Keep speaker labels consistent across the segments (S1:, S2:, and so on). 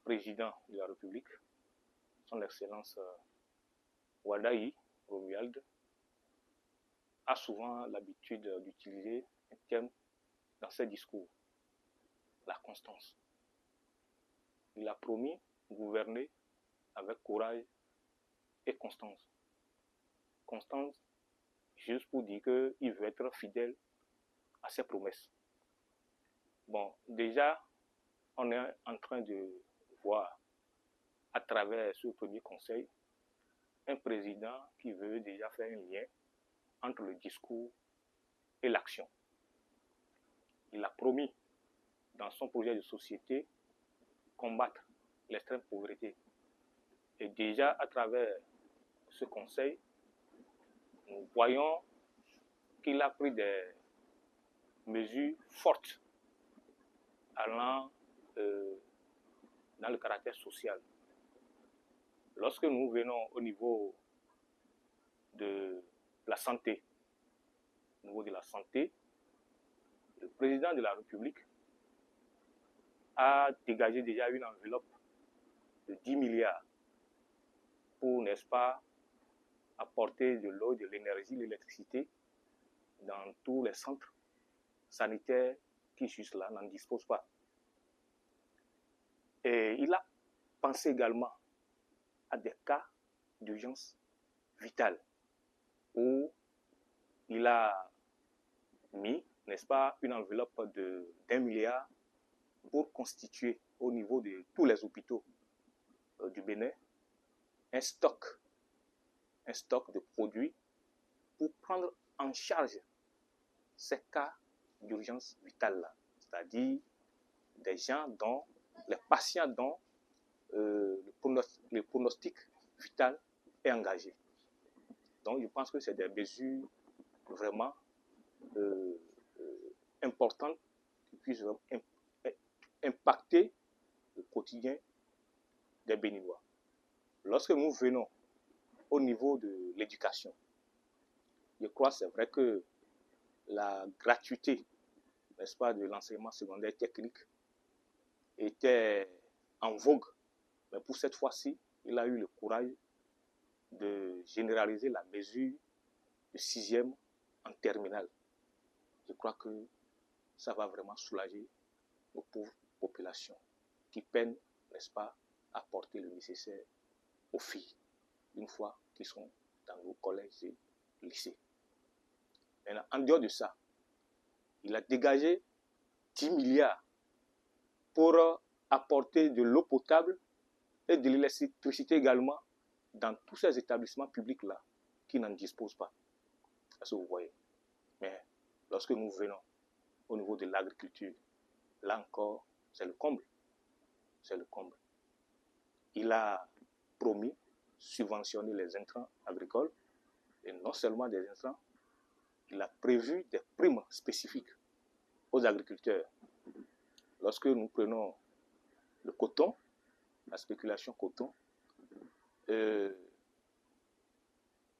S1: président de la République, son Excellence Wadaï Romuald, a souvent l'habitude d'utiliser un terme dans ses discours, la constance. Il a promis gouverner avec courage et constance. Constance, juste pour dire qu'il veut être fidèle à ses promesses. Bon, déjà, on est en train de voir à travers ce premier conseil un président qui veut déjà faire un lien entre le discours et l'action. Il a promis dans son projet de société combattre l'extrême pauvreté. Et déjà à travers ce conseil, nous voyons qu'il a pris des mesures fortes allant dans le caractère social. Lorsque nous venons au niveau de la santé, le président de la République a dégagé déjà une enveloppe de 10 milliards pour, n'est-ce pas, apporter de l'eau, de l'énergie, de l'électricité dans tous les centres sanitaires qui, juste là, n'en disposent pas. Et il a pensé également à des cas d'urgence vitale où il a mis, n'est-ce pas, une enveloppe d'1 milliard pour constituer au niveau de tous les hôpitaux du Bénin un stock de produits pour prendre en charge ces cas d'urgence vitale-là, c'est-à-dire des gens dont, les patients dont le pronostic vital est engagé. Donc je pense que c'est des mesures vraiment importantes qui puissent impacter le quotidien des Béninois. Lorsque nous venons au niveau de l'éducation, je crois que c'est vrai que la gratuité, n'est-ce pas, de l'enseignement secondaire technique était en vogue. Mais pour cette fois-ci, il a eu le courage de généraliser la mesure de 6e en terminale. Je crois que ça va vraiment soulager nos pauvres populations qui peinent, n'est-ce pas, à porter le nécessaire aux filles, une fois qu'ils sont dans nos collèges et lycées. Maintenant, en dehors de ça, il a dégagé 10 milliards pour apporter de l'eau potable et de l'électricité également dans tous ces établissements publics-là qui n'en disposent pas. Est-ce que vous voyez? Mais lorsque nous venons au niveau de l'agriculture, là encore, c'est le comble. C'est le comble. Il a promis subventionner les intrants agricoles, et non seulement des intrants, il a prévu des primes spécifiques aux agriculteurs. Lorsque nous prenons le coton, la spéculation coton,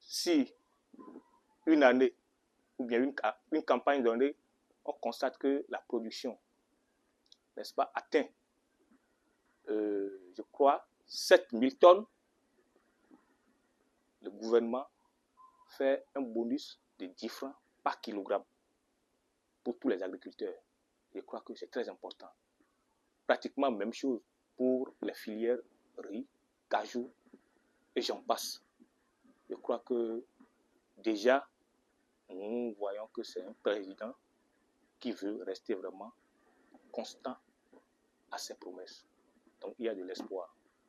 S1: si une année ou bien une campagne donnée, on constate que la production, n'est-ce pas, atteint, je crois, 7000 tonnes, le gouvernement fait un bonus de 10 francs par kilogramme pour tous les agriculteurs. Je crois que c'est très important. Pratiquement même chose pour les filières riz, cajou et j'en passe. Je crois que déjà, nous voyons que c'est un président qui veut rester vraiment constant à ses promesses. Donc il y a de l'espoir.